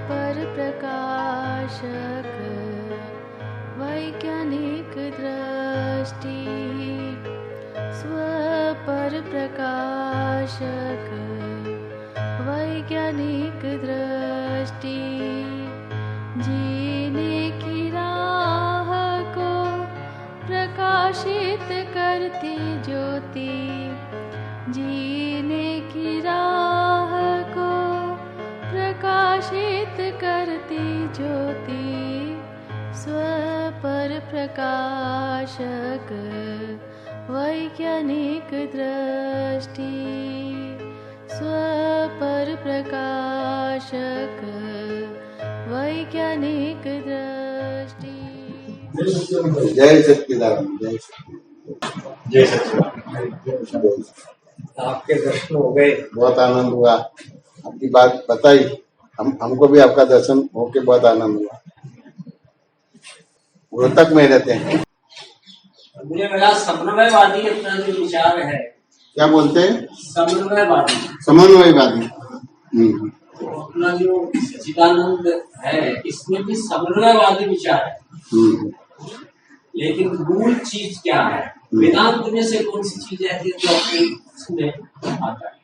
पर प्रकाशक वैज्ञानिक दृष्टि, स्व-पर प्रकाशक वैज्ञानिक दृष्टि, जीने की राह को प्रकाशित करती ज्योति, जीने की राह को प्रकाशित करती ज्योति, स्व-पर प्रकाशक वैज्ञानिक दृष्टि, स्व-पर प्रकाशक वैज्ञानिक दृष्टि। जय सच्चिदानंद। जय सच्चिदानंद। आपके दर्शन हो गए, बहुत आनंद हुआ। आपकी बात बताई, हमको भी आपका दर्शन होके बहुत आनंद हुआ। रोहतक में रहते हैं। मुझे लगा समन्वयवादी अपना जो विचार है। क्या बोलते हैं? समन्वयवादी। समन्वयवादी। तो अपना जो सच्चिदानंद है, इसमें भी समन्वयवादी विचार है। लेकिन मूल चीज क्या है? वेदांत में से कौन सी चीज ऐसी है जो आपके इसमें आता है?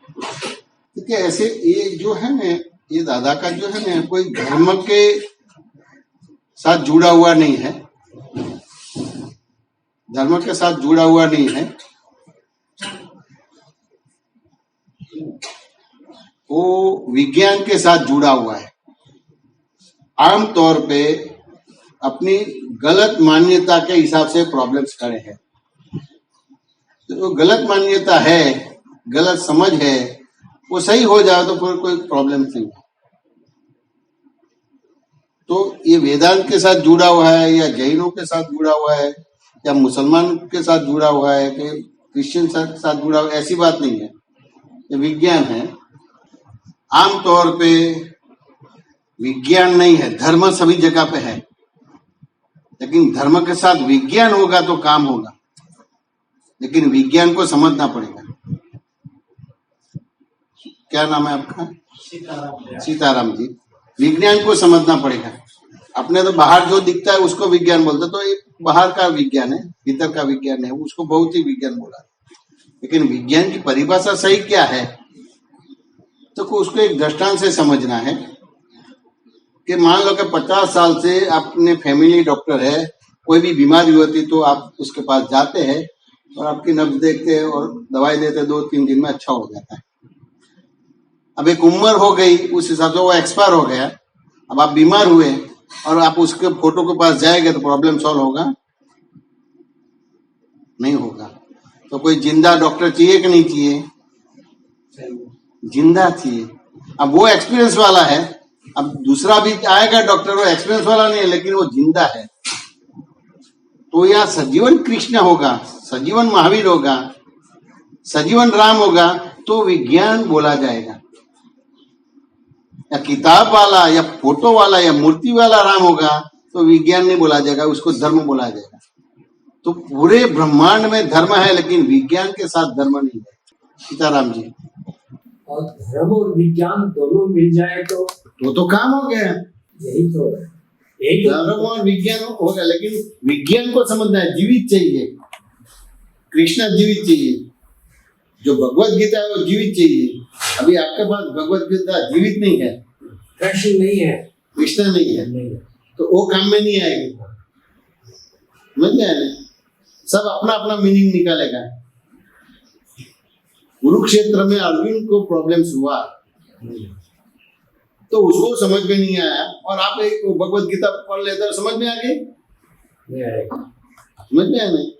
देखिए, ऐसे ये जो है ना, ये दादा का जो है ना, कोई धर्म के साथ जुड़ा हुआ नहीं है, धर्म के साथ जुड़ा हुआ नहीं है। वो विज्ञान के साथ जुड़ा हुआ है। आमतौर पे अपनी गलत मान्यता के हिसाब से प्रॉब्लम्स खड़े हैं। तो गलत मान्यता है, गलत समझ है, वो सही हो जाए तो फिर कोई प्रॉब्लम नहीं है। तो ये वेदांत के साथ जुड़ा हुआ है या जैनों के साथ जुड़ा हुआ है या मुसलमान के साथ जुड़ा हुआ है कि क्रिश्चियन के साथ जुड़ा हुआ है, ऐसी बात नहीं है। ये विज्ञान है। आमतौर पे विज्ञान नहीं है, धर्म सभी जगह पे है, लेकिन धर्म के साथ विज्ञान होगा तो काम होगा। लेकिन विज्ञान को समझना पड़ेगा। क्या नाम है आपका? सीताराम जी। विज्ञान को समझना पड़ेगा। अपने तो बाहर जो दिखता है उसको विज्ञान बोलते, तो ये बाहर का विज्ञान है, भीतर का विज्ञान है, उसको बहुत ही विज्ञान बोला। लेकिन विज्ञान की परिभाषा सही क्या है, तो उसको एक दृष्टांत से समझना है कि मान लो कि 50 साल से अपने फैमिली डॉक्टर है, कोई भी बीमारी होती तो आप उसके पास जाते हैं और आपकी नब्ज देखते हैं और दवाई देते, 2-3 दिन में अच्छा हो जाता है। अब एक उम्र हो गई, उस हिसाब से वो एक्सपायर हो गया। अब आप बीमार हुए और आप उसके फोटो के पास जाएंगे तो प्रॉब्लम सॉल्व होगा? नहीं होगा। तो कोई जिंदा डॉक्टर चाहिए कि नहीं चाहिए? जिंदा चाहिए। अब वो एक्सपीरियंस वाला है। अब दूसरा भी आएगा डॉक्टर, वो एक्सपीरियंस वाला नहीं है लेकिन वो जिंदा है। तो या सजीवन कृष्ण होगा, सजीवन महावीर होगा, सजीवन राम होगा तो विज्ञान बोला जाएगा। या किताब वाला या फोटो वाला या मूर्ति वाला राम होगा तो विज्ञान नहीं बोला जाएगा, उसको धर्म बोला जाएगा। तो पूरे ब्रह्मांड में धर्म है लेकिन विज्ञान के साथ धर्म नहीं है। सीताराम जी। और धर्म और विज्ञान दोनों मिल जाए तो काम हो गया। यही तो है, धर्म और विज्ञान हो गया। लेकिन विज्ञान को समझना है, जीवित चाहिए। कृष्ण जीवित चाहिए, जो भगवत गीता है वो जीवित चाहिए। अभी आपके पास भगवत गीता जीवित नहीं है, कृष्ण नहीं है, कृष्ण नहीं है, तो वो काम में नहीं आएगी। समझ गए ना? सब अपना अपना मीनिंग निकालेगा। कुरुक्षेत्र में अर्जुन को प्रॉब्लम्स हुआ तो उसको समझ में नहीं आया, और आप एक भगवत गीता पढ़ लेते हो, समझ में आ गई? समझ में आया नहीं?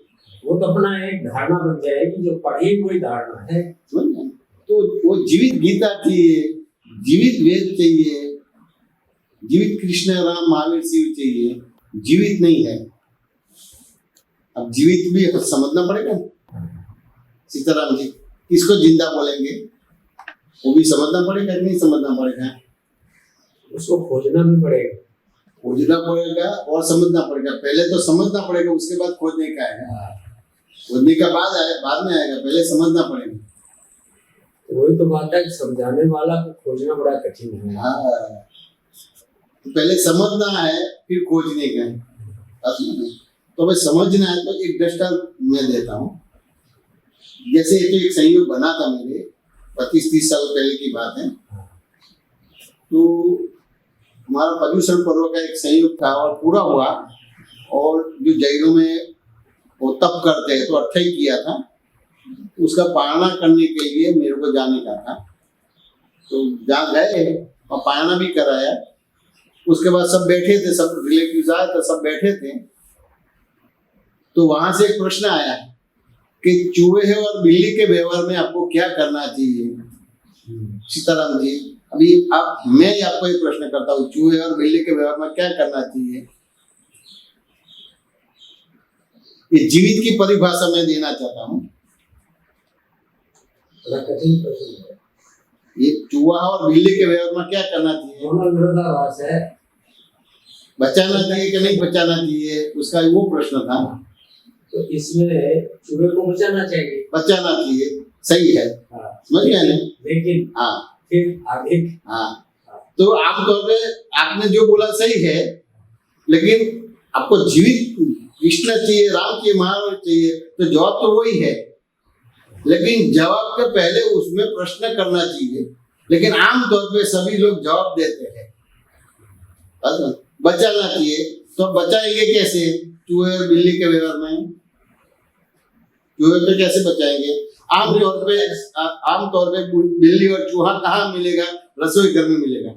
वो तो अपना एक धारणा बन जाएगी, जो पढ़ी कोई धारणा है। तो वो जीवित गीता चाहिए, जीवित वेद चाहिए, जीवित कृष्ण राम महावीर शिव चाहिए। जीवित नहीं है। अब जीवित भी समझना पड़ेगा। सीताराम जी किसको जिंदा बोलेंगे, वो भी समझना पड़ेगा, नहीं समझना पड़ेगा? उसको खोजना भी पड़ेगा, खोजना पड़ेगा और समझना पड़ेगा। पहले तो समझना पड़ेगा, उसके बाद खोजने का है। बुद्धि का बाद में आएगा, पहले समझना पड़ेगा। वही तो बात है कि समझाने वाला को खोजना बड़ा कठिन है। हाँ, तो पहले समझना है फिर खोजने का है। तो भाई समझना है तो एक दृष्टांत मैं देता हूँ। जैसे तो एक संयोग बना था मेरे 25-30 साल पहले की बात है। तो हमारा पर्यूषण पर्व का एक संयोग था और पूरा हुआ, और जो जैनों में वो तप करते हैं तो अट्ठाई किया था, उसका पालना करने के लिए मेरे को जाने का था। तो जहाँ गए और पालना भी कराया। उसके बाद सब बैठे थे, सब रिलेटिव्स आए तो सब बैठे थे। तो वहां से एक प्रश्न आया कि चूहे और बिल्ली के व्यवहार में आपको क्या करना चाहिए। सीताराम जी, अभी मैं आपको एक प्रश्न करता हूँ, चूहे और बिल्ली के व्यवहार में क्या करना चाहिए? ये जीवित की परिभाषा मैं देना चाहता हूँ। ये चूहा और बिल्ली के व्यवहार में क्या करना चाहिए? विरोधाभास है। बचाना चाहिए कि नहीं बचाना चाहिए, उसका वो प्रश्न था। तो इसमें चूहे को बचाना चाहिए। बचाना चाहिए, सही है। समझ गए ना? लेकिन हाँ, फिर आगे हाँ, तो आमतौर पे आपने जो बोला सही है, लेकिन आपको जीवित कृष्ण चाहिए, राम चाहिए, महाराज चाहिए, तो जवाब तो वही है। लेकिन जवाब के पहले उसमें प्रश्न करना चाहिए। लेकिन आमतौर पे सभी लोग जवाब देते हैं बचाना चाहिए। तो बचाएंगे कैसे? चूहे और बिल्ली के व्यवहार में चूहे पे कैसे बचाएंगे? आमतौर पे बिल्ली और चूहा कहाँ मिलेगा? रसोई घर में मिलेगा।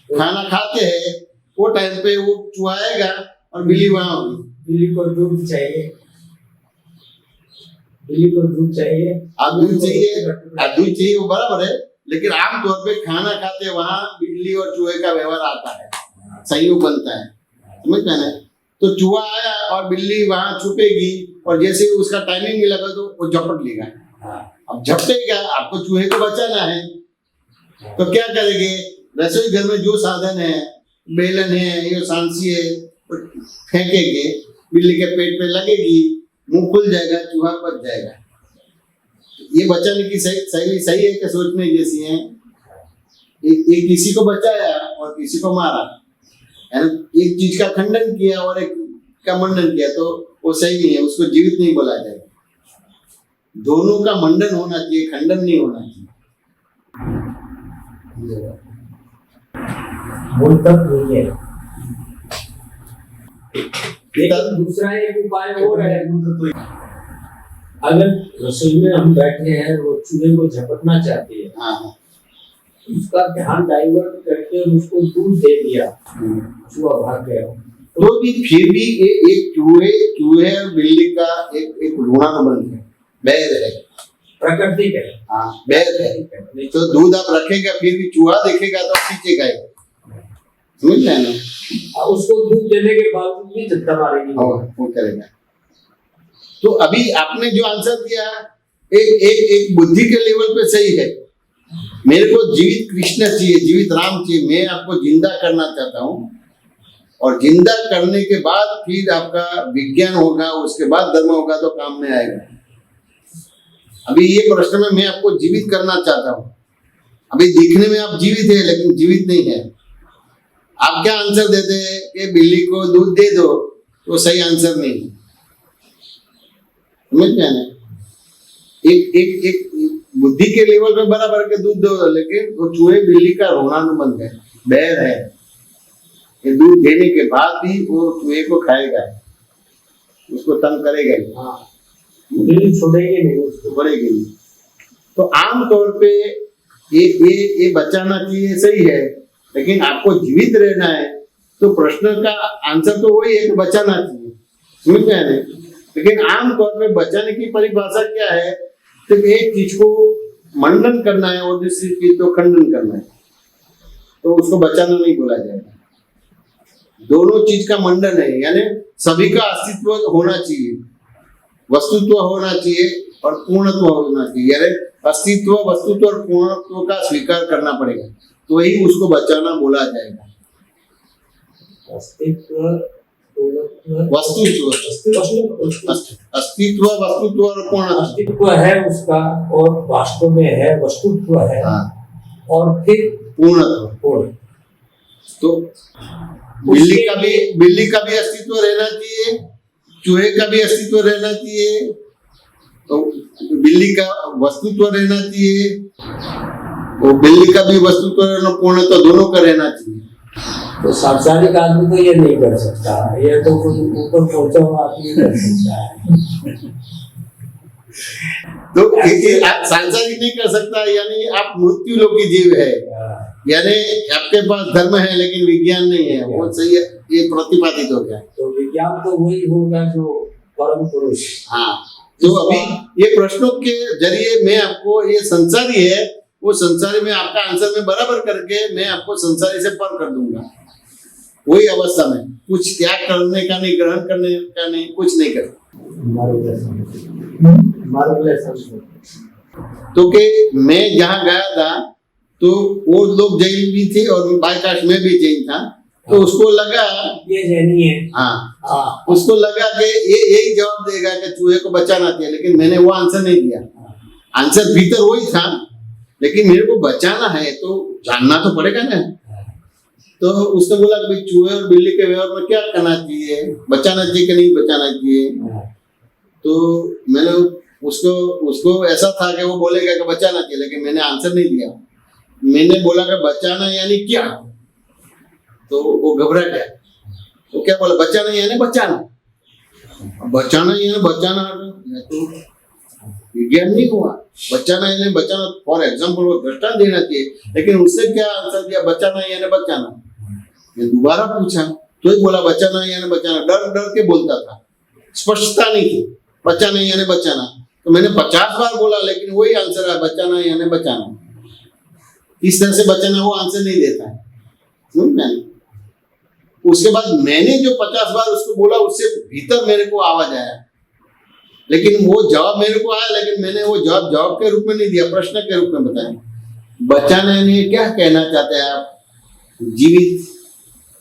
खाना खाते हैं वो टाइम पे वो चूहा आएगा और बिल्ली वहां होगी। बिल्ली को दूध चाहिए, बिल्ली को दूध चाहिए, दूध चाहिए, वो बराबर है। लेकिन आमतौर पे खाना खाते वहां बिल्ली और चूहे का व्यवहार आता है, संयोग बनता है। समझ में ना? तो चूहा आया और बिल्ली वहां छुपेगी, और जैसे उसका टाइमिंग मिलेगा तो वो झपट लेगा। अब झपटेगा, आपको चूहे को बचाना है, तो क्या करेंगे? रसोई घर में जो साधन है, बेलन है, ये सांसी है, फेंकेंगे, बिल्ली के पेट पे लगेगी, मुंह खुल जाएगा, चूहा बच जाएगा। ये बचाने की शैली सही है कि सोचने जैसी है? एक किसी को बचाया और किसी को मारा, एक चीज का खंडन किया और एक का मंडन किया, तो वो सही नहीं है, उसको जीवित नहीं बोला जाएगा। दोनों का मंडन होना चाहिए, खंडन नहीं होना चाहिए। दूसरा एक उपाय और है। अगर रसोई में हम बैठे हैं, वो चूहे को झपटना चाहते हैं, हाँ, उसका ध्यान डाइवर्ट करके उसको दूध दे दिया, चूहा भाग गया, तो भी फिर भी एक चूहे और बिल्ली का एक ऋणानुबंध है, बैर है, प्रकृति है। हाँ, बैर है। तो दूध आप रखेगा, फिर भी चूहा देखेगा तो खींचेगा, समझ रहे ना? उसको दूध देने के बावजूद भी झटका मारेगी, वो करेगा। तो अभी आपने जो आंसर दिया एक बुद्धि के लेवल पे सही है। मेरे को जीवित कृष्ण चाहिए, जीवित राम चाहिए, मैं आपको जिंदा करना चाहता हूँ, और जिंदा करने के बाद फिर आपका विज्ञान होगा, उसके बाद धर्म होगा तो काम में आएगा। अभी ये प्रश्न में मैं आपको जीवित करना चाहता हूँ। अभी दिखने में आप जीवित है लेकिन जीवित नहीं है। आप क्या आंसर देते हैं कि बिल्ली को दूध दे दो, तो सही आंसर नहीं है। समझ में आना? एक बुद्धि के लेवल पे बराबर के दूध दो, लेकिन वो चूहे बिल्ली का ऋणानुबंध है, बैर है। ये दूध देने के बाद भी वो चूहे को खाएगा, उसको तंग करेगा ही। हाँ, बिल्ली छोड़ेगी नहीं, उसको बढ़ेगी नहीं। तो आमतौर पे ये बचाना चाहिए, सही है, लेकिन आपको जीवित रहना है तो प्रश्न का आंसर तो वही है कि बचाना चाहिए। समझ में आने? लेकिन आमतौर पे बचाने की परिभाषा क्या है? तो एक चीज को मंडन करना है और दूसरी चीज को खंडन करना है, तो उसको बचाना नहीं बोला जाएगा। दोनों चीज का मंडन है, यानी सभी का अस्तित्व होना चाहिए, वस्तुत्व होना चाहिए और पूर्णत्व होना चाहिए। यानी अस्तित्व, वस्तुत्व और पूर्णत्व का स्वीकार करना पड़ेगा, तो वही उसको बचाना बोला जाएगा। अस्तित्व, वस्तुत्व अस्तित्व वस्तुत्व और कौन अस्तित्व है उसका, और वास्तव में है, वस्तुत्व है। हाँ। और फिर पूर्ण। तो बिल्ली का भी अस्तित्व रहना चाहिए, चूहे का भी अस्तित्व रहना चाहिए, तो बिल्ली का वस्तुत्व रहना चाहिए, और बिल्ली का भी वस्तुत्व रहना, पूर्ण तो दोनों का रहना चाहिए। तो सांसारिक आदमी तो ये नहीं कर सकता, ये तो ऊपर पहुंचा हुआ आदमी कर सकता है। तो आप सांसारिक नहीं कर सकता, यानी आप मृत्यु लोकी जीव है, यानी आपके पास धर्म है लेकिन विज्ञान नहीं है, वो सही है, ये प्रतिपादित हो गया। तो विज्ञान तो वही होगा जो परम पुरुष। हाँ, तो अभी ये प्रश्नों के जरिए मैं आपको, ये संसारी है, वो संसारी में आपका आंसर में बराबर करके मैं आपको संसारी से पर कर दूंगा। वही अवस्था में कुछ त्याग करने का नहीं, ग्रहण करने का नहीं, कुछ नहीं करना। तो कि मैं जहाँ गया था तो वो लोग जैन भी थे और बाईकाश में भी जैन था, तो उसको लगा ये जैनी है। हाँ, उसको लगा कि ये यही जवाब देगा कि चूहे को बचाना चाहिए, लेकिन मैंने वो आंसर नहीं दिया। आंसर भीतर वही था, लेकिन मेरे को बचाना है तो जानना तो पड़ेगा ना। तो उसने बोला कि भाई चूहे और बिल्ली के व्यवहार में क्या करना चाहिए, बचाना चाहिए कि नहीं बचाना चाहिए। तो मैंने उसको ऐसा था कि वो बोलेगा कि बचाना चाहिए, लेकिन मैंने आंसर नहीं दिया। मैंने बोला कि बचाना यानी क्या, तो वो घबरा गया। तो क्या बोला, बचाना यानी बचाना, बचाना यानी बचाना, तो विज्ञान नहीं हुआ। बचाना यानी बचाना, फॉर एग्जाम्पल वो दृष्टांत देना चाहिए, लेकिन उससे क्या आंसर दिया, बचाना यानी बचाना। मैं दोबारा पूछा तो ही बोला बचाना यानी बचाना, डर डर के बोलता था, स्पष्टता नहीं थी, बचाना यानी बचाना। तो मैंने 50 बार बोला, लेकिन वही आंसर है, बचाना यानी बचाना। इस तरह से बचाना वो आंसर नहीं देता है। उसके बाद मैंने जो 50 बार उसको बोला, उससे भीतर मेरे को आवाज आया, लेकिन वो जवाब मेरे को आया, लेकिन मैंने वो जवाब के रूप में नहीं दिया, प्रश्न के रूप में बताया। बचाना यानी क्या कहना चाहते हैं आप, जीवित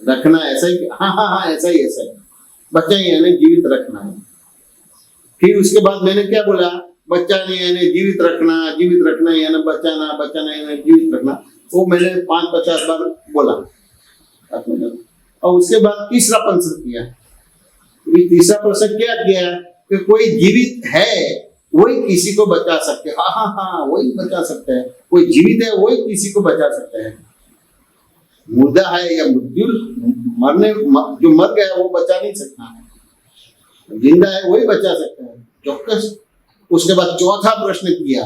रखना, ऐसा ही? हाँ, ऐसा ही। बच्चा यानी जीवित रखना है। फिर उसके बाद मैंने क्या बोला, बचाना यानी जीवित रखना, जीवित रखना यानी बचाना, बचाना यानी जीवित रखना। वो मैंने 50 बार बोला, और उसके बाद तीसरा प्रश्न किया। तीसरा प्रश्न क्या किया कि कोई जीवित है वही किसी को बचा सकते हैं। हाँ, वही बचा सकते हैं। कोई जीवित है वही किसी को बचा सकते हैं। मुर्दा है या मृत्यु जो मर गया वो बचा नहीं सकता है, जिंदा है वही बचा सकता है, चौकस। उसके बाद चौथा प्रश्न किया,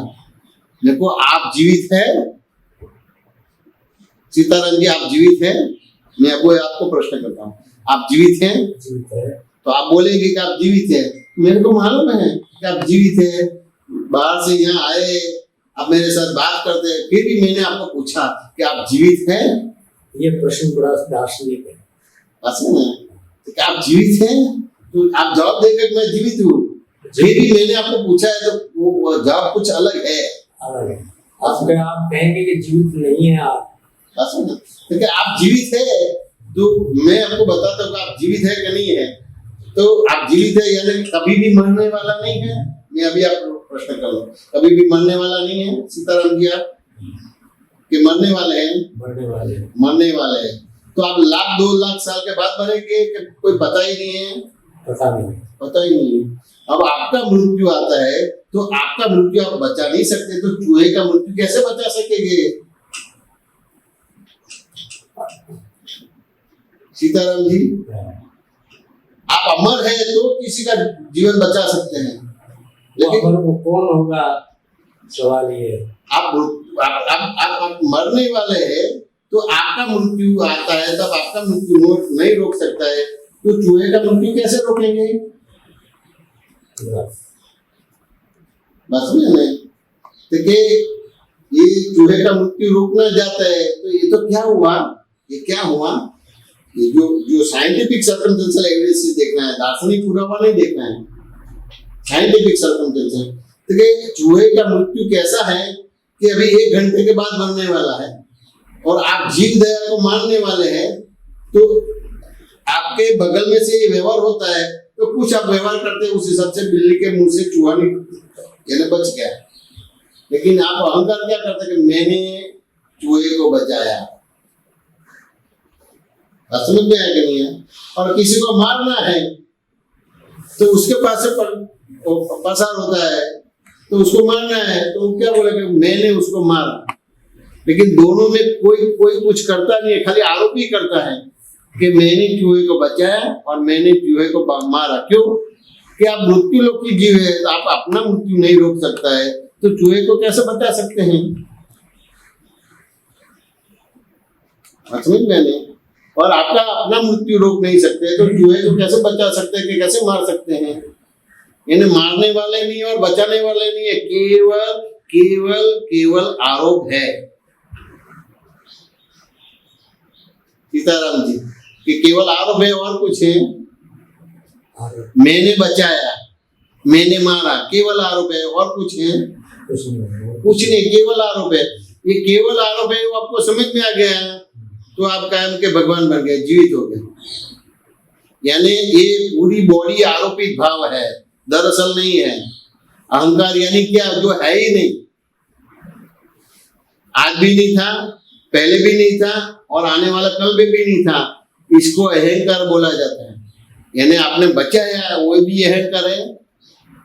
देखो आप जीवित है सीताराम जी, आप जीवित हैं? मैं आपको प्रश्न करता हूँ, आप जीवित हैं? तो आप बोलेंगे कि आप जीवित है। मेरे को मालूम है कि आप जीवित है, बाहर से यहाँ आए, आप मेरे साथ बात करते हैं, फिर भी मैंने आपको पूछा कि आप जीवित हैं। ये प्रश्न बड़ा दार्शनिक है। तो आप जीवित हैं, तो आप जवाब देंगे कि मैं जीवित हूँ। फिर भी मैंने आपको पूछा है तो वो जवाब कुछ अलग है। आप कहेंगे कि जीवित नहीं है आप, क्योंकि आप जीवित है तो मैं आपको बताता हूँ कि आप जीवित है कि नहीं है। तो आप जीवित है यानी कभी भी मरने वाला नहीं है। मैं अभी आपको प्रश्न कर रहा हूँ, कभी भी मरने वाला नहीं है सीताराम जी, आप कि मरने वाले हैं? मरने वाले हैं। तो आप 1,00,000 2 लाख साल के बाद मरेंगे कि कोई पता ही नहीं है? पता ही नहीं है। अब आपका मृत्यु आता है तो आपका मृत्यु आप बचा नहीं सकते, तो चूहे का मृत्यु कैसे बचा सकेंगे? सीताराम जी, आप अमर है तो किसी का जीवन बचा सकते हैं, लेकिन वो कौन होगा, सवाल ये। आप मरने वाले हैं तो आपका मृत्यु आता है, तब आपका मृत्यु नहीं रोक सकता है, तो चूहे का मृत्यु कैसे रोकेंगे? बस में देखिए, ये चूहे का मृत्यु रोकना जाता है तो ये तो क्या हुआ, ये जो साइंटिफिक सर्कमस्टेंशियल एविडेंस देखना है, दार्शनिक पुरावा नहीं देखना है, साइंटिफिक सर्कमस्टेंशियल। देखिए चूहे का मृत्यु कैसा है कि अभी 1 घंटे के बाद मरने वाला है और आप जीव दया को मानने वाले हैं, तो आपके बगल में से ये व्यवहार होता है तो कुछ आप व्यवहार करते हैं, उस हिसाब से बिल्ली के मुंह से चूहा यानी बच गया। लेकिन आप अहंकार क्या करते हैं कि मैंने चूहे को बचाया। समझ में आया कि नहीं है? और किसी को मारना है तो उसके पास से पसार होता है तो उसको मारना है तो वो क्या बोलेगा, मैंने उसको मारा। लेकिन दोनों में कोई कुछ करता नहीं है, खाली आरोप ही करता है कि मैंने चूहे को बचाया और मैंने चूहे को मारा। क्यों? कि आप मृत्यु लोक की जीव है, आप अपना मृत्यु नहीं रोक सकता है तो चूहे को कैसे बचा सकते हैं? समझ में नहीं? और आपका अपना मृत्यु रोक नहीं सकते तो चूहे को कैसे बचा सकते हैं, कि कैसे मार सकते हैं? इन्हें मारने वाले नहीं और बचाने वाले नहीं है, केवल केवल केवल आरोप है। सीताराम जी कि केवल आरोप है और कुछ है? मैंने बचाया, मैंने मारा, केवल आरोप है और कुछ है? कुछ नहीं, केवल आरोप है। ये केवल आरोप है, वो आपको समझ में आ गया तो आप कायम के भगवान बन गए, जीवित हो गए। यानी ये पूरी बॉडी आरोपित भाव है, दरअसल नहीं है। अहंकार यानी क्या? जो है ही नहीं, आज भी नहीं था, पहले भी नहीं था और आने वाला कल भी नहीं था। इसको अहंकार बोला जाता है। यानी आपने बचाया वो भी अहंकार है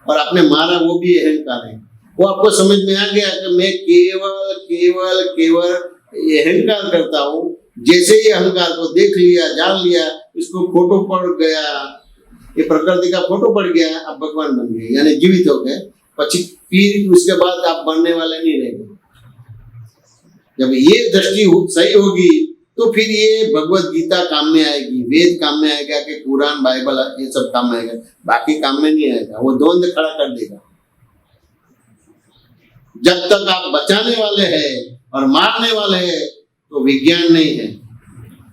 और आपने मारा वो भी अहंकार है। वो आपको समझ में आ गया कि मैं केवल केवल केवल अहंकार करता हूँ। जैसे ही अहंकार को देख लिया, जान लिया, इसको फोटो पड़ गया, ये प्रकृति का फोटो पड़ गया, आप भगवान बन गए, यानी जीवित हो गए। फिर उसके बाद आप बनने वाले नहीं रहेंगे। जब ये दृष्टि सही होगी तो फिर ये भगवत गीता काम में आएगी, वेद काम में आएगा, कि कुरान, बाइबल, ये सब काम में आएगा, बाकी काम में नहीं आएगा। वो द्वंद्व खड़ा कर देगा। जब तक आप बचाने वाले हैं और मारने वाले हैं तो विज्ञान नहीं है,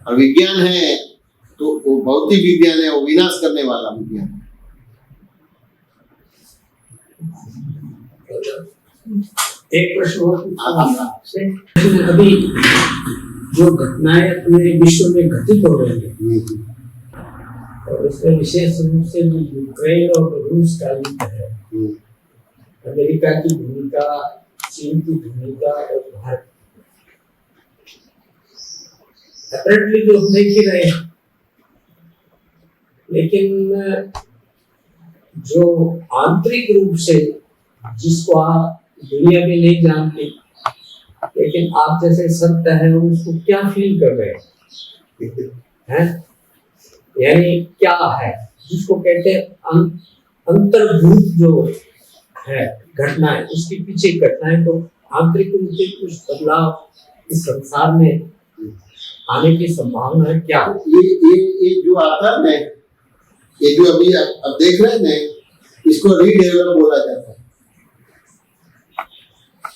और विज्ञान है तो वो भौतिक विज्ञान है, वो विनाश करने वाला विज्ञान है। एक प्रश्न और आपसे, अभी जो घटनाएं अपने विश्व में घटित हो रही है और इसमें विशेष रूप से जो यूक्रेन और रूस का युद्ध है, अमेरिका की भूमिका, चीन की भूमिका और भारत, अपरेंटली जो देख ही रहे हैं, लेकिन जो आंतरिक रूप से जिसको आप दुनिया में नहीं जानते, लेकिन आप जैसे संत हैं उसको क्या फील कर रहे हैं? यानी क्या है जिसको कहते हैं अंतर्भूत जो है घटनाएं, उसके पीछे घटनाएं, तो आंतरिक रूप से कुछ बदलाव इस संसार में आने की संभावना है क्या? ये जो आता है, ये जो अभी अब देख रहे हैं ना, इसको रीडेवलप बोला जाता है।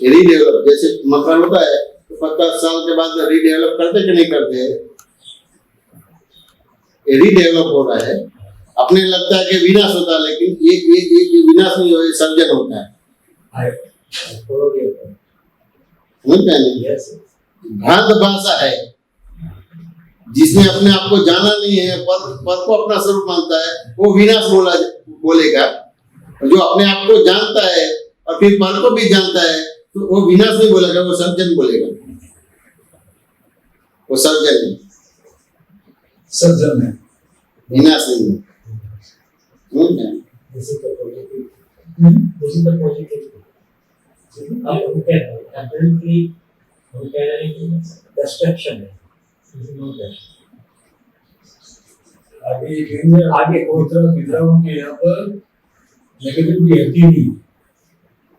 रीडेवलप, जैसे मकान होता है तो 50 साल के बाद रीडेवलप करते कि नहीं करते? रीडेवलप हो रहा है। अपने लगता है कि विनाश होता है, लेकिन ये विनाश नहीं हो, ये सर्जन होता है। भ्रांत भाषा है, जिसने अपने आप को जाना नहीं है, पर को अपना स्वरूप मानता है, वो विनाश बोलेगा। जो अपने आप को जानता है और फिर पर को भी जानता है तो वो विनाश नहीं बोलेगा, वो सर्जन बोलेगा। वो सर्जन है, सर्जन है, विनाश नहीं है। आगे विद्राओं के यहाँ पर नेगेटिविटी रहती नहीं।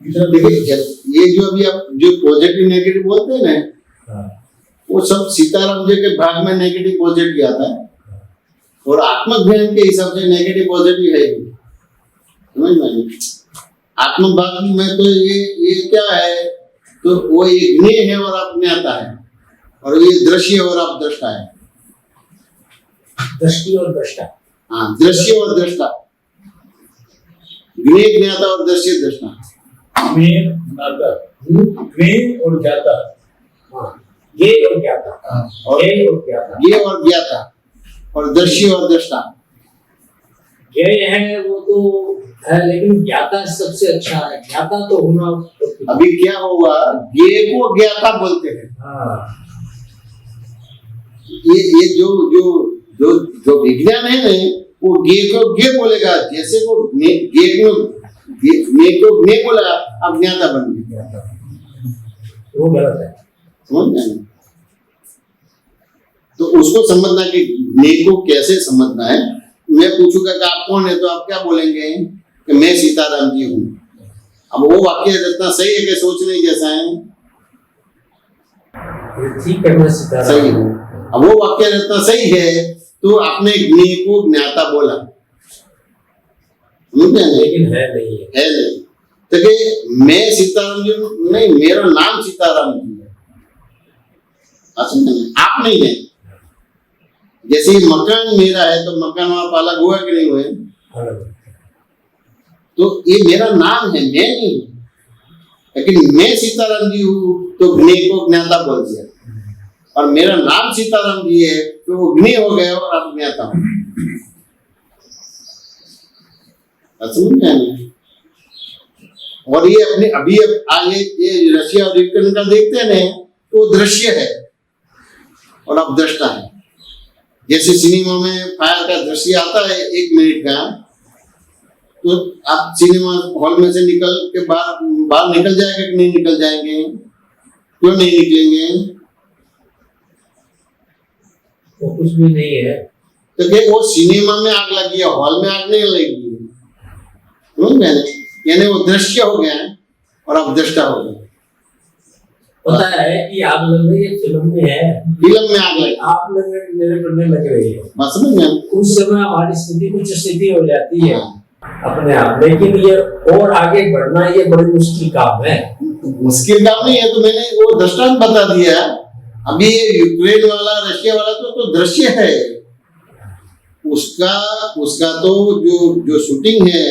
देखिए, ये जो अभी आप जो पॉजिटिव नेगेटिव बोलते हैं ना, वो सब सीताराम जी के भाग में नेगेटिव पॉजिटिव आता है, और आत्मज्ञान के हिसाब से नेगेटिव पॉजिटिव है। समझ में? आत्मभाग में तो ये क्या है, तो वो ये ज्ञेय है और आप ज्ञाता है, और ये दृश्य और आप दृष्टा है। दृष्टि और दृष्टा, हाँ, दृश्य और दृष्टा, ज्ञेय ज्ञाता और दृश्य दृष्टा। ज्ञेय और ज्ञाता, ये और ज्ञाता, और ये और ज्ञाता, ये और ज्ञाता, और दृश्य और दृष्टा। ज्ञेय है वो तो है, लेकिन ज्ञाता सबसे अच्छा है। ज्ञाता तो होना अभी क्या हुआ, ज्ञेय को ज्ञाता बोलते हैं। हाँ। ये जो जो जो जो विज्ञान है ना, वो ज्ञेय को ज्ञेय बोलेगा, जैसे वो ज्ञेय को ज्ञेय बोला, अब ज्ञाता बन गया, वो गलत है। समझ गए? तो उसको समझना कि ज्ञेय को कैसे समझना है। मैं पूछूंगा कि आप कौन है, तो आप क्या बोलेंगे कि मैं सीताराम जी हूँ। अब वो वाक्य जितना सही है कि सोचने जैसा है, ठीक है, मैं सीताराम सही है। अब वो वाक्य जितना सही है तो आपने ज्ञेय को ज्ञाता बोला, लेकिन है नहीं तो कि मैं सीताराम जी नहीं, मेरा नाम सीताराम जी है, आप नहीं है। जैसे मकान मेरा है तो मकान वहां पाला हुआ कि नहीं हुए, तो ये मेरा नाम है, मैं नहीं हूं। लेकिन मैं सीताराम जी हूं तो ज्ञेय को ज्ञाता बोल दिया, और मेरा नाम सीताराम जी है तो वो ज्ञेय हो गया और आप ज्ञाता हो। और ये अपने अभी आगे ये रशिया और यूक्रेन का देखते हैं ना, तो दृश्य है और अब दृष्टा है। जैसे सिनेमा में फायर का दृश्य आता है 1 मिनट का, तो आप सिनेमा हॉल में से निकल के बाहर निकल जाएंगे कि नहीं निकल जाएंगे? क्यों नहीं निकलेंगे? वो कुछ भी नहीं है। तो क्या वो सिनेमा में आग लगी है, हॉल में आग नहीं लगी? यानी वो दृश्य हो गया और अब दृष्टा हो गया। पता है कि आग लग रही है, फिल्म में है, फिल्म में आग लगी, आप मेरे पढ़ने लग रही है, बस में उस समय हमारी स्थिति कुछ स्थिति हो जाती है अपने आप। लेकिन ये और आगे बढ़ना ये बड़ी मुश्किल काम है। मुश्किल काम नहीं है, तो मैंने वो दृष्टांत बता दिया। अभी ये यूक्रेन वाला रशिया वाला तो दृश्य है, उसका तो जो शूटिंग है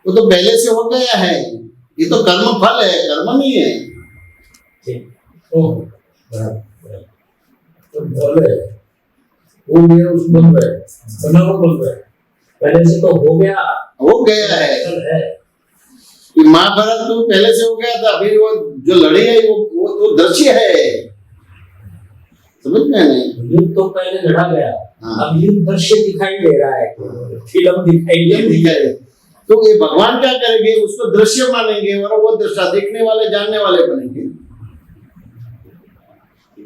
वो तो पहले से हो गया है। ये तो कर्म फल है, कर्म नहीं है। तो बोले वो मेरा उस बन रहे बनाओ बन रहे, पहले से तो हो गया है। महाभारत तो पहले से हो गया था, फिर वो जो लड़ी है वो तो दृश्य है, समझ में नहीं? युद्ध तो पहले लड़ा गया, अब युद्ध दृश्य दिखाई दे रहा है, फिल्म दिखाई दे। तो ये भगवान क्या करेंगे, उसको दृश्य मानेंगे और वो दृष्टा देखने वाले जानने वाले बनेंगे।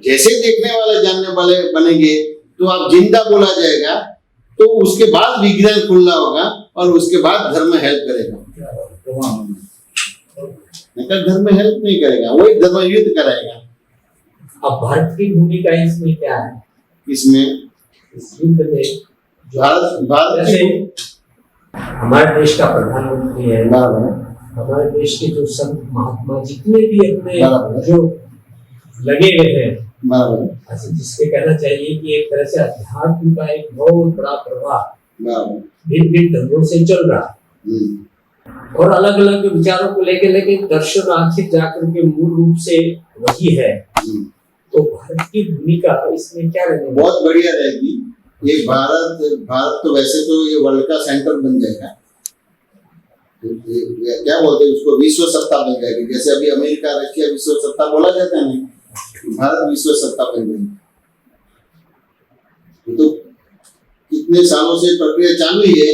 जैसे देखने वाले जानने वाले बनेंगे तो आप जिंदा बोला जाएगा, तो उसके बाद विज्ञान खुलना होगा और उसके बाद धर्म हेल्प करेगा। धर्म हेल्प नहीं करेगा, वही धर्म युद्ध कराएगा। अब भारत की भूमिका इसमें क्या है? इसमें इस युद्ध में भारत जैसे हमारे देश का प्रधानमंत्री है, हमारे देश के जो संत महात्मा जितने भी अपने जो लगे हुए हैं, अच्छा जिसके कहना चाहिए कि एक तरह से अध्यात्म का एक बहुत बड़ा प्रभाव भिन्न भिन्न ढंगों से चल रहा और अलग अलग विचारों को लेके दर्शन आखिर जाकर के मूल रूप से वही है। तो भारत की भूमिका इसमें क्या रहेगी? बहुत बढ़िया रहेगी। ये भारत तो वैसे तो ये वर्ल्ड का सेंटर बन जाएगा, क्या बोलते हैं उसको, विश्व सत्ता बन जाएगी। जैसे अभी अमेरिका रशिया विश्व सत्ता बोला जाता है, भारत विश्व सत्ता बन जाएगी। तो कितने सालों से प्रक्रिया चालू है,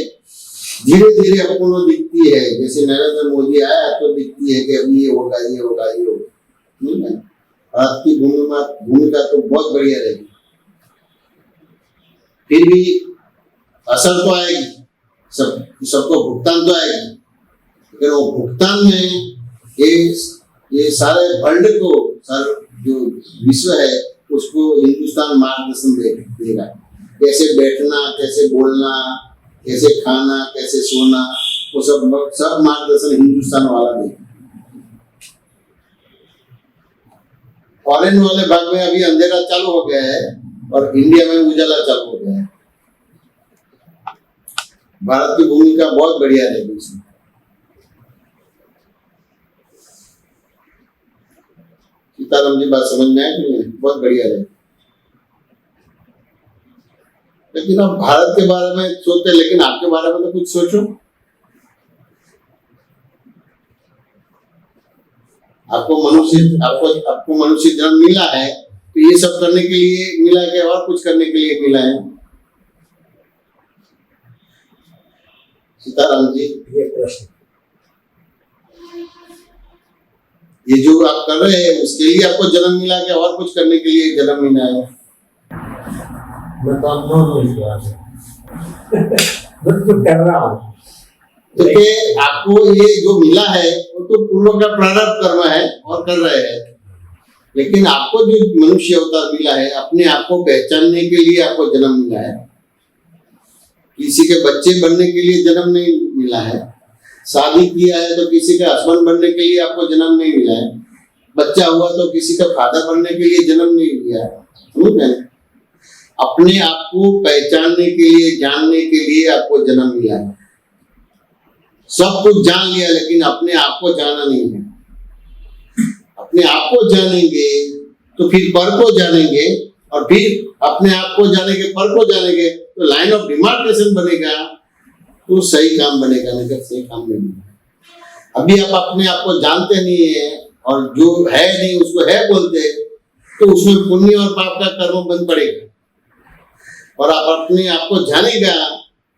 धीरे धीरे अपनो दिखती है। जैसे नरेंद्र मोदी आया तो दिखती है कि अभी ये होगा ये होगा ये होगा। भारत की भूमिका तो बहुत बढ़िया रहेगी। फिर भी असर तो आएगी, सबको भुगतान तो आएगी, लेकिन वो भुगतान में ये सारे वर्ल्ड को, सारे जो विश्व है उसको हिंदुस्तान मार्गदर्शन देगा। कैसे बैठना, कैसे बोलना, कैसे खाना, कैसे सोना, वो सब मार्गदर्शन हिंदुस्तान वाला देगा। फॉरेन वाले भाग में अभी अंधेरा चालू हो गया है और इंडिया में उजाला चालू हो गया है। भारत की भूमिका बहुत बढ़िया रहेगी इसमें। सीताराम जी बात समझ में आए कि नहीं? बहुत बढ़िया रहेगी। लेकिन आप भारत के बारे में सोचते हैं, लेकिन आपके बारे में तो कुछ सोचो। आपको मनुष्य जन्म मिला है तो ये सब करने के लिए मिला है और कुछ करने के लिए मिला है? सीताराम जी, ये प्रश्न, ये जो आप कर रहे हैं उसके लिए आपको जन्म मिला है और कुछ करने के लिए जन्म मिला है? मैं तो नॉर्मल कर रहा हूँ। तो कि आपको ये जो मिला है वो तो पूर्व का प्रारब्ध कर्म है और कर रहे हैं, लेकिन आपको जो मनुष्य अवतार मिला है अपने आप को पहचानने के लिए आपको जन्म मिला है। किसी के बच्चे बनने के लिए जन्म नहीं मिला है। शादी किया है तो किसी का हस्बैंड बनने के लिए आपको जन्म नहीं मिला है। बच्चा हुआ तो किसी का फादर बनने के लिए जन्म नहीं लिया है। समझ गए? अपने आप को पहचानने के लिए, जानने के लिए आपको जन्म मिला है। सब कुछ जान लिया लेकिन अपने आप को जाना नहीं है। अपने आप को जानेंगे तो फिर पर को जानेंगे, और फिर अपने आप को जानेंगे, पर को जानेंगे तो लाइन ऑफ डिमार्केशन बनेगा, तो सही काम बनेगा, नहीं तो सही काम नहीं बनेगा। अभी आप अपने आप को जानते नहीं है और जो है नहीं उसको है बोलते, तो उसमें पुण्य और पाप का कर्म बन पड़ेगा। और आप अपने आप को जानेगा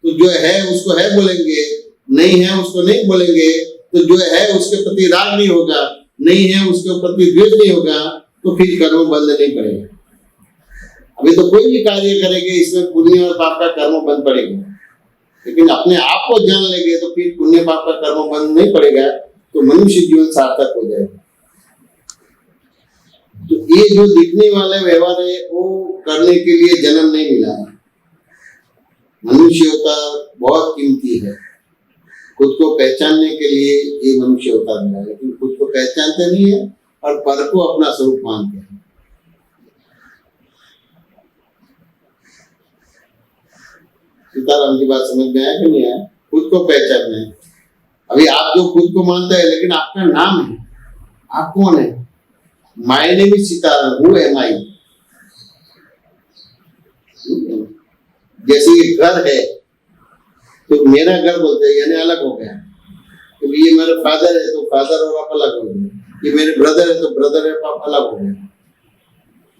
तो जो है उसको है बोलेंगे, नहीं है उसको नहीं बोलेंगे, तो जो है उसके प्रति राग नहीं होगा, नहीं है उसके प्रति द्वेष नहीं होगा, तो फिर कर्म बंद नहीं पड़ेगा। अभी तो कोई भी कार्य करेंगे इसमें पुण्य और पाप का कर्म बंद पड़ेगा, लेकिन अपने आप को जान लेंगे तो फिर पुण्य पाप का कर्म बंद नहीं पड़ेगा, तो मनुष्य जीवन सार्थक हो जाएगा। तो ये जो दिखने वाले व्यवहार है वो करने के लिए जन्म नहीं मिला है। मनुष्य अवतार बहुत कीमती है। खुद को पहचानने के लिए ये मनुष्य अवतार मिला, लेकिन खुद को पहचानते नहीं है और पर को अपना स्वरूप मानते हैं। सीताराम की बात समझ में आया कि नहीं आया? खुद को पहचानना है। अभी आप जो खुद को मानते हैं, लेकिन आपका नाम है, आप कौन है? My name is Sitaram, who am I. जैसे ये घर है तो मेरा घर बोलते हैं, यानी अलग हो गया। तो ये मेरा फादर है तो फादर और आप अलग हो गए, ये मेरे ब्रदर है तो ब्रदर है आप अलग हो गए।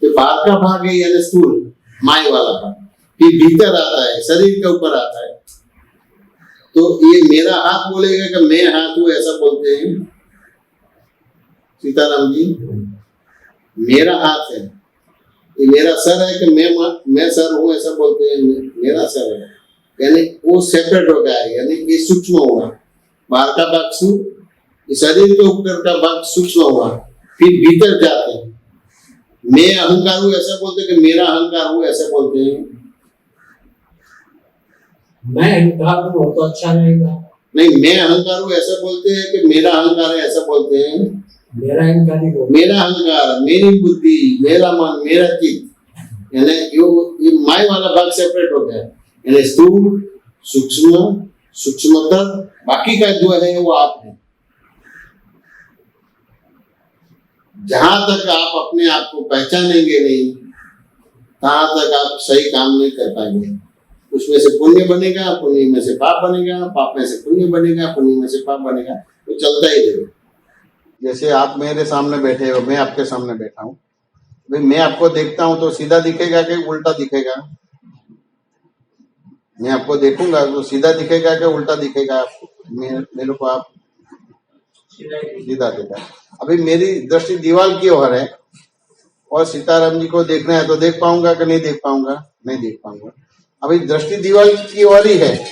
तो बाहर का भाग है यानी स्थूल माय वाला भाग, फिर भीतर आता है, शरीर के ऊपर आता है। तो ये मेरा हाथ बोलेगा कि मैं हाथ हूं, ऐसा बोलते हैं सीताराम जी। मेरा हाथ है, ये मेरा सर है कि मैं सर हूं, ऐसा बोलते हैं मेरा सर है, यानी वो सेपरेट हो गया है, यानी ये सूक्ष्म हुआ। बाहर का भाग शरीर के ऊपर का भाग सूक्ष्म हुआ, फिर भीतर जाते हैं। मैं अहंकार हूं ऐसा बोलते हैं कि मेरा अहंकार हूं ऐसा बोलते हैं। मैं अहंकार हूं तो अच्छा रहेगा। नहीं, मैं अहंकार हूं ऐसा बोलते हैं कि मेरा अहंकार है ऐसा बोलते हैं। मेरा अहंकार ही बोलते, मेरा अहंकार, मेरी बुद्धि, मेरा मन, मेरा चित्त, यानी ये माय वाला भाग सेपरेट हो गया। यानी स्थूल, सूक्ष्म, सूक्ष्मतर, बाकी का जो है वो आप है। जहां तक आप अपने आप को पहचानेंगे नहीं, तहां तक आप सही काम नहीं कर पाएंगे। उसमें से पुण्य बनेगा, पुण्य में से पाप बनेगा, पाप में से पुण्य बनेगा, पुण्य में से पाप बनेगा, तो चलता ही रहेगा। जैसे आप मेरे सामने बैठे हो, मैं आपके सामने बैठा हूँ, भाई मैं आपको देखता हूँ तो सीधा दिखेगा कि उल्टा दिखेगा? मैं आपको देखूंगा तो सीधा दिखेगा कि उल्टा दिखेगा? मेरे को आप सीधा दिखा। अभी मेरी दृष्टि दीवार की ओर है और सीताराम जी को देखना है तो देख पाऊंगा कि नहीं देख पाऊंगा? नहीं देख पाऊंगा। अभी दृष्टि दीवार की ओर ही है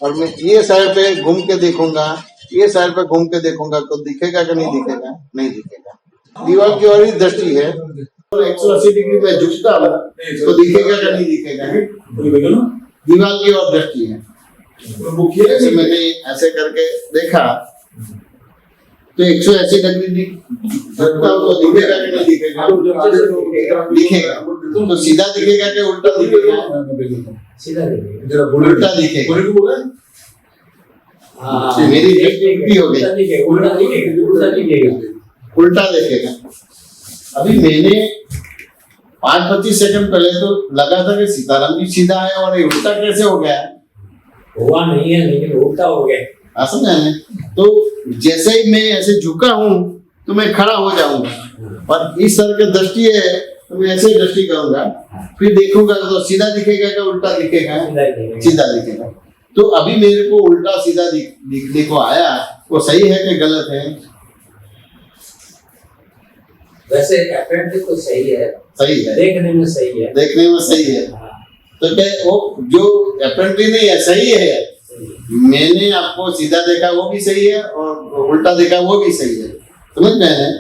और मैं ये साइड पे घूम के देखूंगा, ये साइड पे घूम के देखूंगा तो दिखेगा कि नहीं दिखेगा? नहीं दिखेगा। दीवार की ओर ही दृष्टि है और 180 डिग्री में झुकता हूं तो दिखेगा कि नहीं दिखेगा? दीवार की ओर दृष्टि है। जैसे मैंने ऐसे करके देखा तो 180 डिग्री झुकता हूं तो दिखेगा कि नहीं दिखेगा? दिखेगा। तो सीधा दिखेगा कि उल्टा दिखेगा? सीधा दिखेगा, उल्टा दिखेगा। मेरी दृष्टि हो गई, उल्टा दिखेगा। अभी मैंने 5-25 सेकंड पहले तो लगा था कि सीताराम जी सीधा है और ये उल्टा कैसे हो गया? हुआ नहीं है लेकिन उल्टा हो गया। समझा ना? तो जैसे ही मैं ऐसे झुका हूं तो मैं खड़ा हो जाऊंगा, और इस तरह की दृष्टि है तो मैं ऐसे दृष्टि करूंगा, फिर देखूंगा तो सीधा दिखेगा क्या उल्टा दिखेगा? सीधा दिखेगा। तो अभी मेरे को उल्टा सीधा दिखने को आया, वो सही है कि गलत है? वैसे अपेरेंटली तो सही है, सही है, देखने में सही है, देखने में सही है। तो क्या वो जो अपेरेंटली नहीं है सही है, मैंने आपको सीधा देखा वो भी सही है और उल्टा देखा वो भी सही है, समझ में है?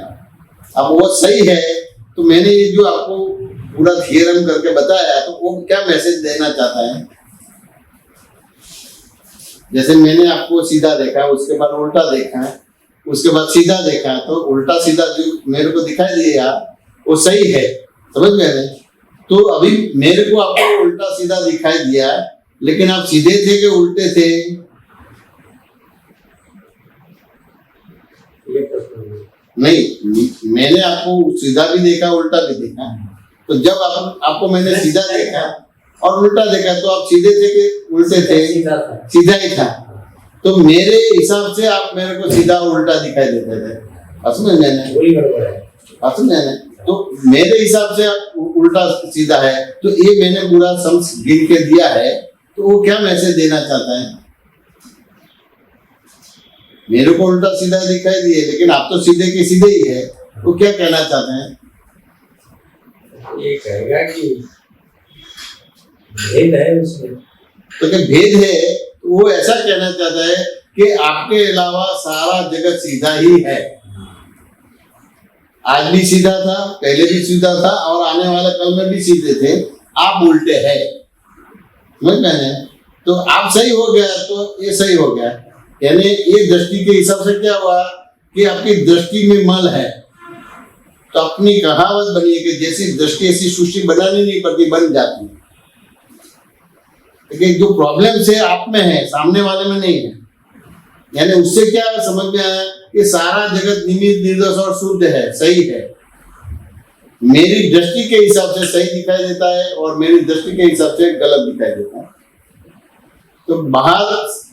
अब वो सही है तो मैंने ये जो आपको पूरा थियरम करके बताया तो वो क्या मैसेज देना चाहता है? जैसे मैंने आपको सीधा देखा, उसके बाद उल्टा देखा, उसके बाद सीधा देखा, तो उल्टा सीधा जो मेरे को दिखाई दिया वो सही है, समझ में? तो अभी मेरे को आपको उल्टा सीधा दिखाई दिया, लेकिन आप सीधे थे कि उल्टे थे? नहीं, मैंने आपको सीधा भी देखा उल्टा भी देखा। तो जब आपको मैंने सीधा देखा और उल्टा देखा तो आप सीधे थे कि उल्टे थे? सीधा ही था। तो मेरे हिसाब से आप मेरे को सीधा और उल्टा दिखाई देते थे, असमझ में? वही गड़बड़ है, असमझ में? तो मेरे हिसाब से आप उल्टा सीधा है, तो ये मैंने पूरा समझ गिन के दिया है, तो वो क्या मैसेज देना चाहता है? मेरे को उल्टा सीधा दिखाई दिए, लेकिन आप तो सीधे के सीधे ही है, वो क्या कहना चाहते हैं? ये कहेगा कि भेद है उसमें। तो क्या भेद है? तो वो ऐसा कहना चाहता है कि आपके अलावा सारा जगत सीधा ही है। आज भी सीधा था, पहले भी सीधा था और आने वाले कल में भी सीधे थे, आप उल्टे हैं, समझ में? तो आप सही हो गया तो ये सही हो गया, यानी ये दृष्टि के हिसाब से क्या हुआ कि आपकी दृष्टि में मल है। तो अपनी कहावत बनी है कि जैसी दृष्टि ऐसी सृष्टि बनानी नहीं पड़ती, बन जाती है। लेकिन जो प्रॉब्लम से आप में है, सामने वाले में नहीं है। यानी उससे क्या समझ में आया कि सारा जगत निमित्त निर्दोष और शुद्ध है, सही है। मेरी दृष्टि के हिसाब से सही दिखाई देता है और मेरी दृष्टि के हिसाब से गलत दिखाई देता है। तो बाहर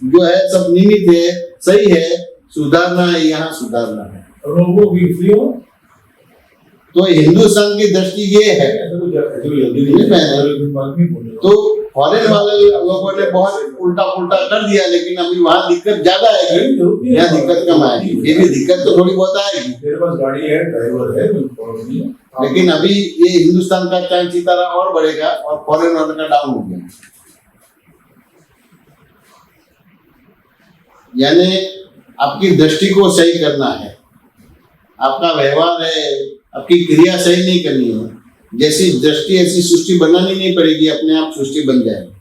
जो है सब निमित्त है, सही है, सुधारना है, यहाँ सुधारना है। तो हिंदुस्तान की दृष्टि ये है। तो फॉरेन वाले लोगों ने बहुत उल्टा पुल्टा कर दिया, लेकिन अभी वहाँ दिक्कत ज्यादा आएगी, यहाँ दिक्कत कम आएगी। फिर भी दिक्कत तो थोड़ी बहुत आएगी, मेरे पास गाड़ी है, ड्राइवर है, लेकिन अभी ये हिंदुस्तान का चांद सितारा और बढ़ेगा और फॉरेन वाले का डाउन हो गया। यानी आपकी दृष्टि को सही करना है, आपका व्यवहार है, आपकी क्रिया सही नहीं करनी है। जैसी दृष्टि ऐसी सृष्टि बनानी नहीं पड़ेगी, अपने आप सृष्टि बन जाएगी।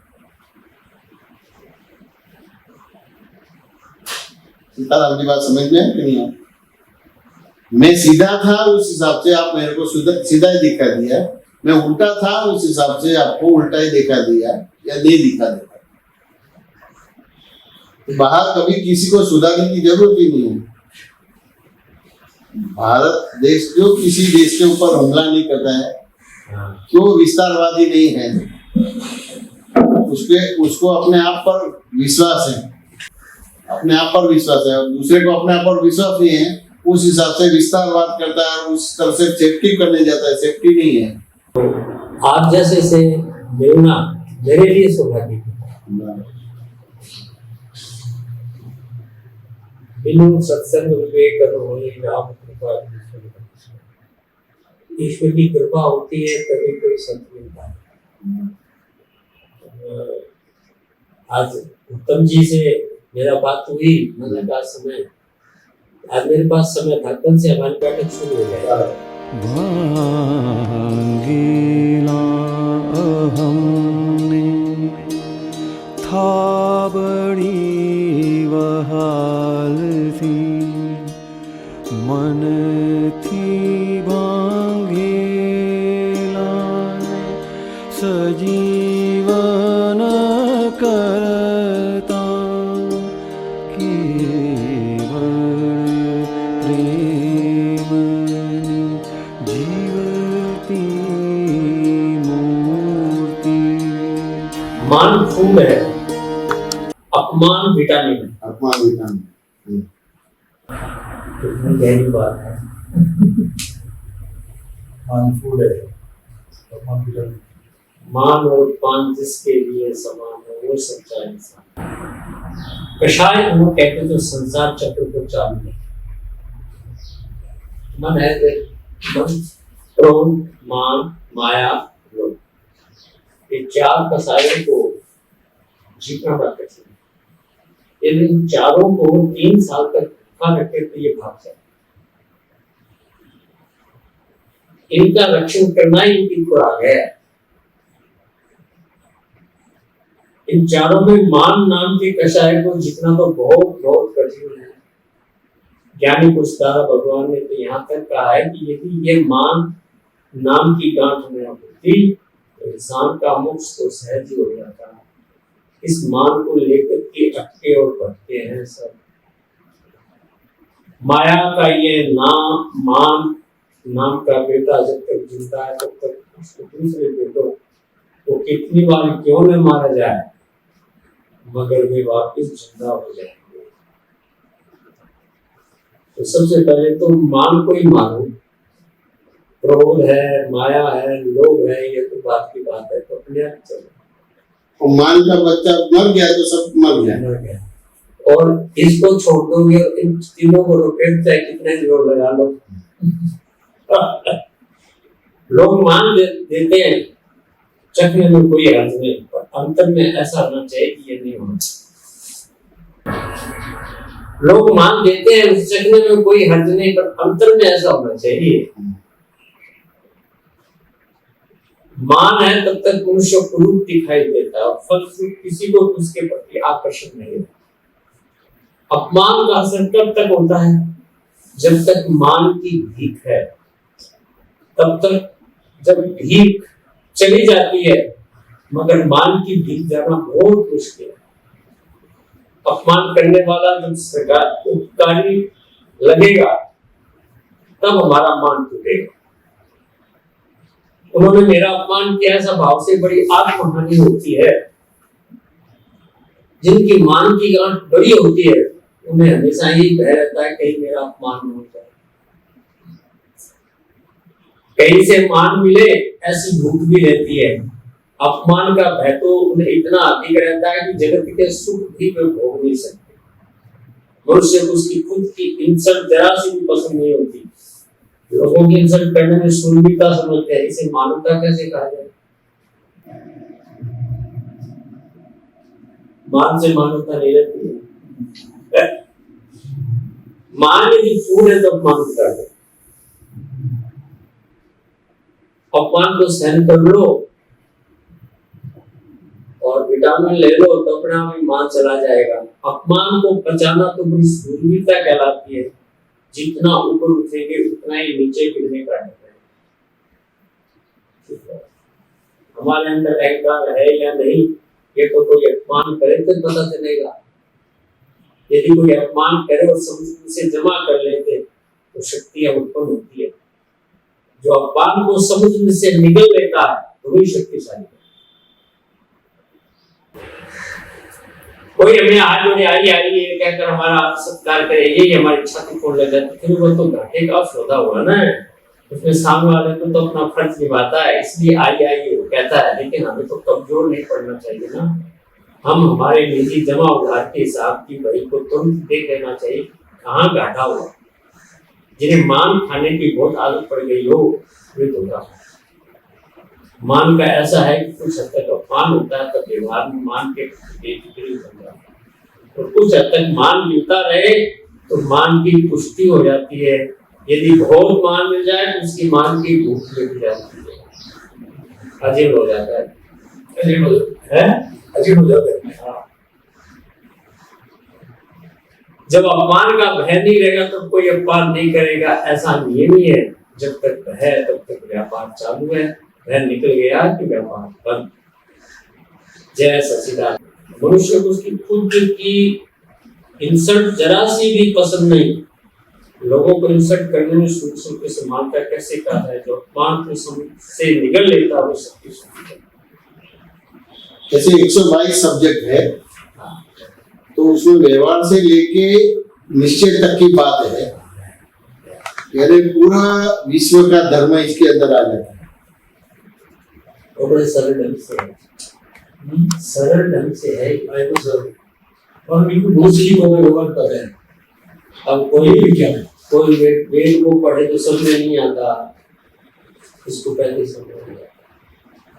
सीताराम जी बात समझ में है कि नहीं है? मैं सीधा था उस हिसाब से आप मेरे को सीधा ही दिखा दिया, मैं उल्टा था उस हिसाब से आपको उल्टा ही दिखा दिया या नहीं दिखा दिया। बाहर कभी किसी को सुधारने की जरूरत ही नहीं है। भारत देश जो किसी देश के ऊपर हमला नहीं करता है, क्यों विस्तारवादी नहीं है, उसको अपने आप पर विश्वास है, अपने आप पर विश्वास है, और दूसरे को अपने आप पर विश्वास नहीं है, उस हिसाब से विस्तारवाद करता है, उस तरह से सेफ्टी करने जाता है, सेफ्टी नहीं है। आप जैसे से मिलना मेरे लिए सौभाग्य है। बिनु सत्संग विवेक होने राम कृपा, ईश्वर की कृपा होती है तभी कोई संत मिलता है। आज उत्तम जी से मेरा बात हुई, मैंने कहा समय, आज मेरे पास समय था, कल से हमारी बैठक शुरू हो जाएगा। भांगेला हमने था बड़ी वहाल थी, मन थी भांगेला सजीवन करता, केवल प्रेम जीवती फूड है, अपमान विटामिन है। अपमान विटामिन। कितनी गहरी बात है। मान फूड है, अपमान विटामिन। मान और अपमान जिसके लिए समान है वो सच्चा इंसान। कषाय वो कहते तो संसार चक्र को चालू है। मन है मन, क्रोध, मान, माया, लोभ, ये चार कसायों को जीतना बड़ा कठिन है। यदि इन चारों को 3 साल तक भूखा रखे तो ये भाग जाए। इनका रक्षण करना ही इनकी खुराक है। इन चारों में मान नाम के कषाय को जीतना तो बहुत बहुत कठिन है। ज्ञानी पुष्टारा भगवान ने तो यहाँ तक कहा है कि यदि ये मान नाम की गांठ में होती तो इंसान का मोक्ष तो सहज ही हो जाता। इस मान को लेकर के अटके और भटके हैं सब। माया का ये मान नाम का बेटा जब तक जिंदा है तब तक उसको दूसरे बेटों को कितनी बार क्यों न मारा जाए मगर वे वापिस जिंदा हो जाएंगे। तो सबसे पहले तो मान को ही मानो। क्रोध है, माया है, लोभ है, ये तो बात की बात है, तो अपने आप चलो। और मान का बच्चा मर गया तो सब मर गया। और इसको छोड़ दोगे और इन तीनों को रोके चाहे कितने जोर लगा लो। लोग मान देते हैं, चखने में कोई अर्थ नहीं, पर अंतर में ऐसा होना चाहिए कि ये नहीं होना चाहिए। लोग मान देते हैं, उस चखने में कोई हर्ज नहीं, पर अंतर में ऐसा होना चाहिए। मान है तब तक मनुष्य को रूप दिखाई देता है और फलस्वरूप किसी को उसके प्रति आकर्षण नहीं होता। अपमान का असर कब तक होता है? जब तक मान की भीख है, तब तक। जब भीख चली जाती है मगर मान की भीख जाना बहुत मुश्किल है। अपमान करने वाला जब सरकार उपकारी लगेगा तब हमारा मान टूटेगा। उन्होंने मेरा अपमान किया, ऐसा भाव से बड़ी आत्महानि होती है। जिनकी मान की गांठ बड़ी होती है उन्हें हमेशा यही भय रहता है कहीं मेरा अपमान न हो जाए, कहीं से मान मिले, ऐसी भूख भी रहती है। अपमान का भय तो उन्हें इतना अधिक रहता है कि जगत के सुख भी वे भोग नहीं सकते। मनुष्य को उसकी खुद की इंसल्ट जरा सी भी पसंद नहीं होती। लोगों की इंसल्ट करने में शून्यता समझते हैं, इसे मानवता कैसे कहा जाए? मान से मानवता नहीं रहती है। मान यदि फूड है तो मान कर दो, अपमान को सहन कर लो और विटामिन ले लो तो अपने आप ही मान चला जाएगा। अपमान को बचाना तो बड़ी शून्यता कहलाती है। जितना ऊपर उठेंगे उतना ही नीचे गिरने का डर है। हमारे अंदर अहंकार है या नहीं ये तो कोई अपमान करे तो पता चलेगा। यदि कोई अपमान करे और समझ से जमा कर लेते तो शक्तियां उत्पन्न होती है। जो अपमान को समुद्र से निगल लेता है तो वही शक्तिशाली है। कोई हमें हाथ जोड़े आई ये कहकर हमारा सत्कार करे, ये हमारी छाती फोड़ लेता है, फिर वो तो घाटे का सौदा हुआ ना। उसमें सामने वाले को तो अपना फर्ज निभाता है, इसलिए आई वो कहता है। लेकिन हमें तो कमजोर नहीं पड़ना चाहिए ना। हम हमारे निजी जमा उधार के हिसाब की बही को तुरंत देख लेना चाहिए कहाँ घाटा हुआ। जिन्हें मान खाने की बहुत आदत पड़ गई हो वे धोखा। मान का ऐसा है कि कुछ हद तक अपमान होता है तो व्यवहार में मान के बन जाता है और कुछ हद तक मान मिलता रहे तो मान की पुष्टि हो जाती है। यदि बहुत मान मिल जाए तो उसकी मान की भूख मिट जाती है, अजीब हो जाता है। अजीब हो जाता है। हाँ। जब अपमान का भय नहीं रहेगा तो कोई अपमान नहीं करेगा, ऐसा नियम ही है। जब तक भय है तब तक व्यापार चालू है, भय निकल गया कि व्यापार बंद। जय सच्चिदानंद। मनुष्य को उसकी खुद की इंसल्ट जरा सी भी पसंद नहीं। लोगों को इंसल्ट करने में सूक्ष्म से मानता कैसे कहा है, जो अपमान को से निगल लेता है वो शक्तिशाली है। जैसे 122 सब्जेक्ट है, तो उसमें व्यवहार से लेके निश्चय तक की बात है, यानी पूरा विश्व का धर्म इसके अंदर आ जाता है। और बड़े सरल ढंग से है, सरल ढंग से है, तो सर और बिल्कुल बहुत सी हमें व्यवहार कर रहे हैं। अब कोई वेद को पढ़े तो समझ में नहीं आता, इसको पहले समझ में आता।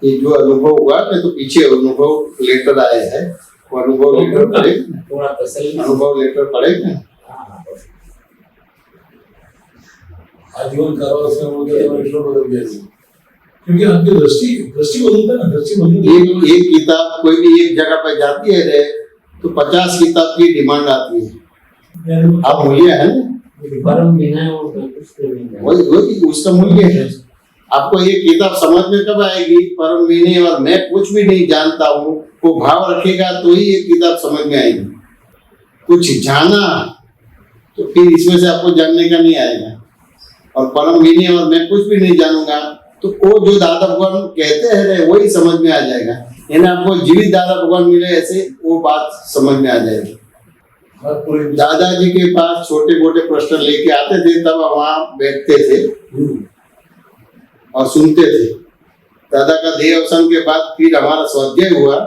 ये जो अनुभव हुआ ना, तो पीछे अनुभव लेटर आए हैं, वो अनुभव लेटर पढ़े, थोड़ा तसल्ली, अनुभव लेटर पढ़े ना। आजीवन कारावास में हो गया, बदल गया, क्योंकि आपकी दृष्टि बदलता है ना, दृष्टि बदलती है। एक किताब कोई भी एक जगह पर जाती है तो 50 किताब की डिमांड आती है। आप मूल्य है ना, परम विनय और वही उसका मूल्य है। आपको ये किताब समझ में कब आएगी? परम विनय और मैं कुछ भी नहीं जानता हूँ वो भाव रखेगा तो ही ये किताब समझ में आएगी। कुछ जाना तो फिर इसमें से आपको जानने का नहीं आएगा। और परम विनय और मैं कुछ भी नहीं जानूंगा तो वो जो दादा भगवान कहते हैं वही समझ में आ जाएगा। यानी आपको जीवित दादा भगवान मिले ऐसे वो बात समझ में आ जाएगी। दादाजी के पास छोटे मोटे प्रश्न लेके आते थे, तब वहां बैठते थे और सुनते थे। दादा का देह अवसान के बाद फिर हमारा स्वाध्याय हुआ,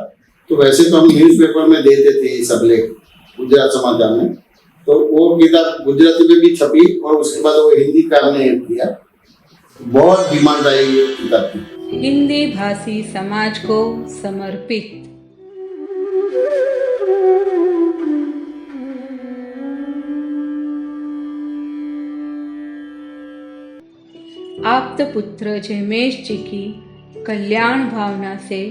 तो वैसे तो हम न्यूज़पेपर में देते थे ये सब लेख, गुजरात समाचार में, तो वो किताब गुजराती में भी छपी और उसके बाद वो हिंदी का हमने किया। बहुत डिमांड आई ये किताब की। हिंदी भाषी समाज को समर्पित आप्तपुत्र जयमेश जी की कल्याण भावना से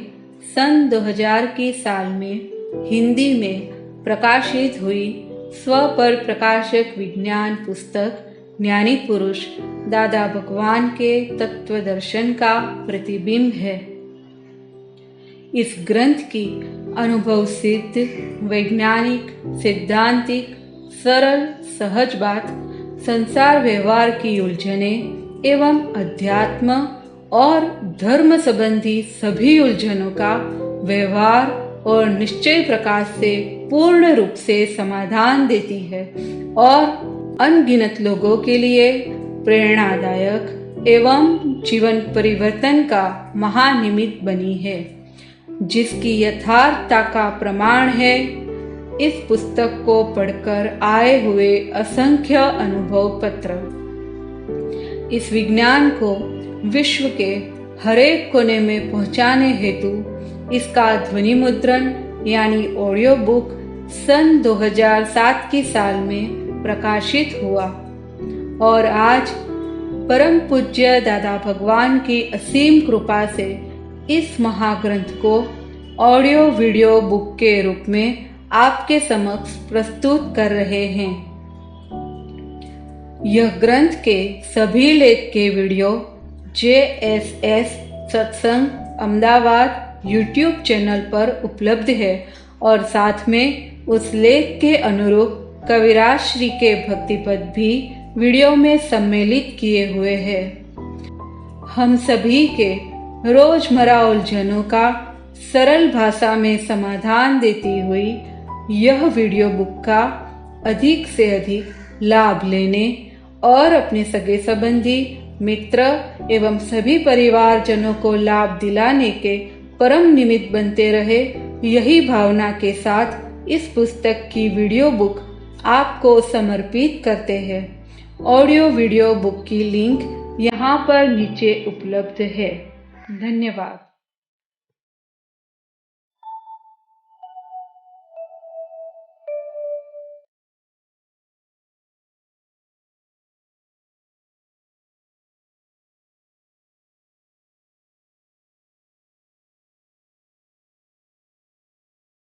सन 2000 की साल में हिंदी में प्रकाशित हुई स्वपर प्रकाशक विज्ञान पुस्तक ज्ञानी पुरुष दादा भगवान के तत्व दर्शन का प्रतिबिंब है। इस ग्रंथ की अनुभव सिद्ध, वैज्ञानिक, सिद्धांतिक, सरल, सहज बात, संसार व्यवहार की उलझनें एवं अध्यात्म और धर्म संबंधी सभी उलझनों का व्यवहार और निश्चय प्रकाश से पूर्ण रूप से समाधान देती है और अनगिनत लोगों के लिए प्रेरणादायक एवं जीवन परिवर्तन का महानिमित्त बनी है, जिसकी यथार्थता का प्रमाण है इस पुस्तक को पढ़कर आए हुए असंख्य अनुभव पत्र। इस विज्ञान को विश्व के हरेक कोने में पहुंचाने हेतु इसका ध्वनि मुद्रण यानी ऑडियो बुक सन 2007 की साल में प्रकाशित हुआ और आज परम पूज्य दादा भगवान की असीम कृपा से इस महाग्रंथ को ऑडियो वीडियो बुक के रूप में आपके समक्ष प्रस्तुत कर रहे हैं। यह ग्रंथ के सभी लेख के वीडियो JSS सत्संग अहमदाबाद YouTube चैनल पर उपलब्ध है और साथ में उस लेख के अनुरूप कविराज श्री के भक्ति पद भी वीडियो में सम्मिलित किए हुए हैं। हम सभी के रोजमर्रा उलझनों का सरल भाषा में समाधान देती हुई यह वीडियो बुक का अधिक से अधिक लाभ लेने और अपने सगे संबंधी, मित्र एवं सभी परिवारजनों को लाभ दिलाने के परम निमित्त बनते रहे, यही भावना के साथ इस पुस्तक की वीडियो बुक आपको समर्पित करते हैं। ऑडियो वीडियो बुक की लिंक यहाँ पर नीचे उपलब्ध है। धन्यवाद।